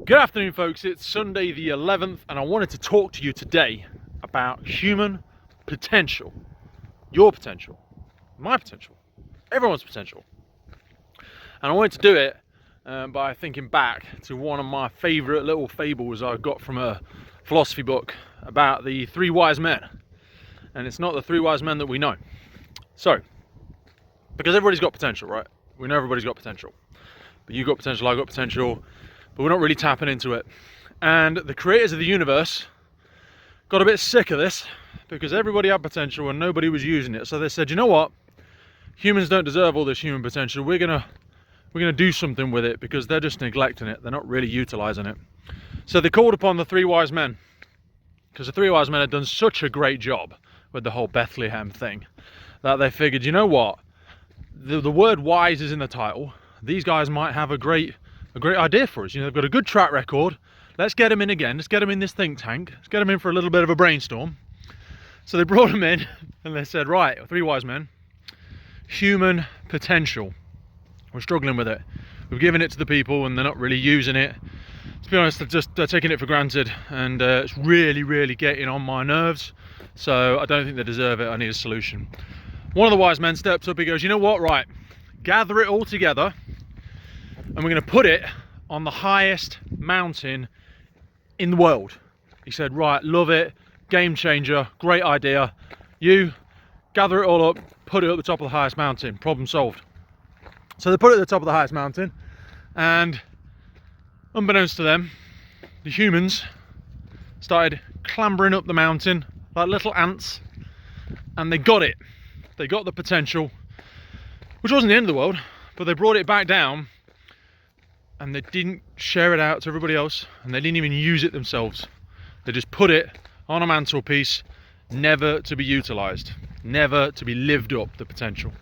Good afternoon, folks. It's Sunday the 11th, and I wanted to talk to you today about human potential. Your potential, my potential, everyone's potential. And I wanted to do it by thinking back to one of my favourite little fables I got from a philosophy book about the three wise men. And it's not the three wise men that we know. So, because everybody's got potential, right? We know everybody's got potential. But you got potential, I got potential, but we're not really tapping into it. And the creators of the universe got a bit sick of this because everybody had potential and nobody was using it. So they said, you know what? Humans don't deserve all this human potential. We're gonna do something with it because they're just neglecting it. They're not really utilizing it. So they called upon the three wise men, because the three wise men had done such a great job with the whole Bethlehem thing that they figured, you know what? The word wise is in the title. These guys might have a great idea for us. You know, they've got a good track record. Let's get them in again. Let's get them in this think tank. Let's get them in for a little bit of a brainstorm. So they brought them in and they said, right, three wise men, human potential. We're struggling with it. We've given it to the people and they're not really using it. To be honest, they're taking it for granted, and it's really getting on my nerves. So I don't think they deserve it. I need a solution. One of the wise men steps up. He goes, you know what, right, gather it all together and we're going to put it on the highest mountain in the world. He said, right, love it, game changer, great idea. You gather it all up, put it at the top of the highest mountain, problem solved. So they put it at the top of the highest mountain, and unbeknownst to them, the humans started clambering up the mountain like little ants, and they got it. They got the potential, which wasn't the end of the world, but they brought it back down and they didn't share it out to everybody else, and they didn't even use it themselves. They just put it on a mantelpiece, never to be utilized, never to be lived up, the potential.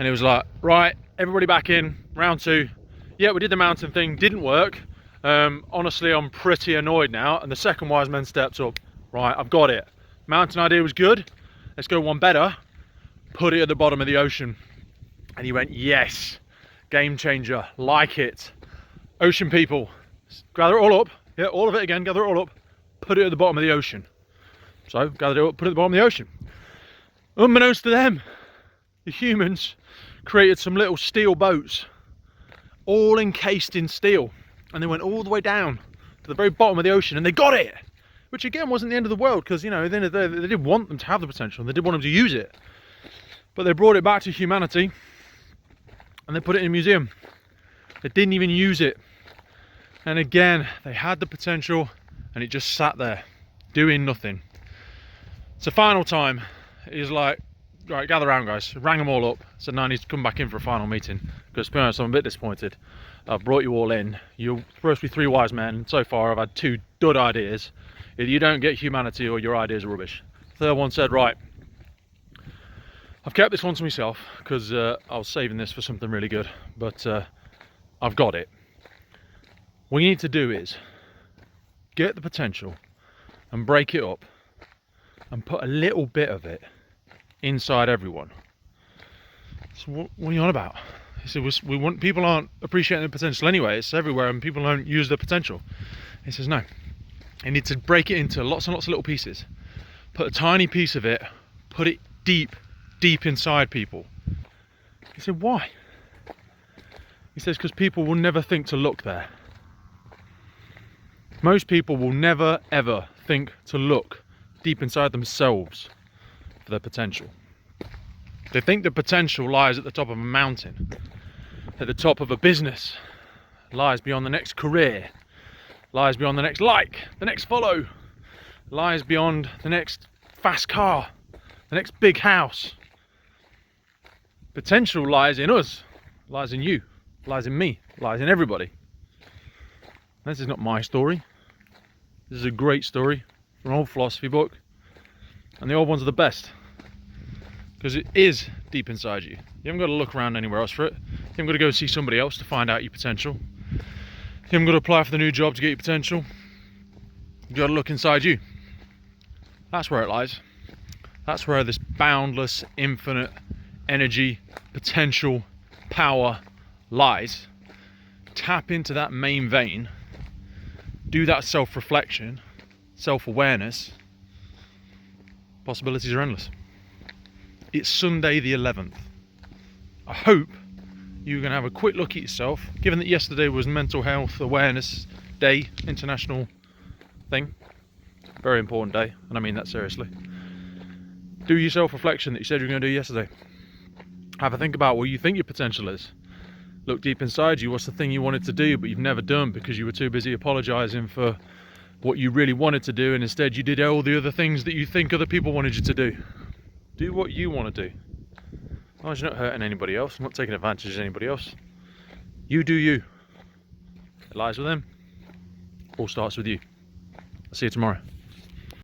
And it was like, right, everybody back in, round two. Yeah, we did the mountain thing, didn't work. Honestly, I'm pretty annoyed now. And the second wise man steps up. Right, I've got it. Mountain idea was good. Let's go one better. Put it at the bottom of the ocean. And he went, yes, game changer, like it. Ocean people, gather it all up. Yeah, all of it again, gather it all up. Put it at the bottom of the ocean. So, gather it up, put it at the bottom of the ocean. Unbeknownst to them, the humans created some little steel boats, all encased in steel. And they went all the way down to the very bottom of the ocean and they got it. Which again wasn't the end of the world, because, you know, at the end of the day, they did want them to have the potential and they did want them to use it. But they brought it back to humanity and they put it in a museum. They didn't even use it. And again, they had the potential and it just sat there doing nothing. So final time, he's like, right, gather around, guys. Rang them all up. Said, no, I need to come back in for a final meeting. Because to be honest, I'm a bit disappointed. I've brought you all in. You're supposed to be three wise men. And so far, I've had two dud ideas. Either you don't get humanity or your ideas are rubbish. Third one said, right, I've kept this one to myself because I was saving this for something really good. But I've got it. What you need to do is get the potential and break it up and put a little bit of it inside everyone. So what are you on about? He said, we want, people aren't appreciating the potential anyway. It's everywhere and people don't use the potential. He says, no, you need to break it into lots and lots of little pieces. Put a tiny piece of it, put it deep inside people. He said, why? He says, because people will never think to look there. Most people will never ever think to look deep inside themselves for their potential. They think the potential lies at the top of a mountain, at the top of a business, lies beyond the next career, lies beyond the next like, the next follow, lies beyond the next fast car, the next big house. Potential lies in us, lies in you, lies in me, lies in everybody. This is not my story. This is a great story from an old philosophy book, and the old ones are the best because it is deep inside you. You haven't got to look around anywhere else for it. You haven't got to go see somebody else to find out your potential. You haven't got to apply for the new job to get your potential. You've got to look inside you. That's where it lies. That's where this boundless, infinite energy, potential, power lies. Tap into that main vein do that self-reflection, self-awareness, possibilities are endless. It's Sunday the 11th. I hope you're going to have a quick look at yourself, given that yesterday was Mental Health Awareness Day, international thing. Very important day, and I mean that seriously. Do your self-reflection that you said you were going to do yesterday. Have a think about what you think your potential is. Look deep inside you, what's the thing you wanted to do but you've never done because you were too busy apologising for what you really wanted to do, and instead you did all the other things that you think other people wanted you to do. Do what you want to do. As long as you're not hurting anybody else, not taking advantage of anybody else. You do you. It lies with them. All starts with you. I'll see you tomorrow.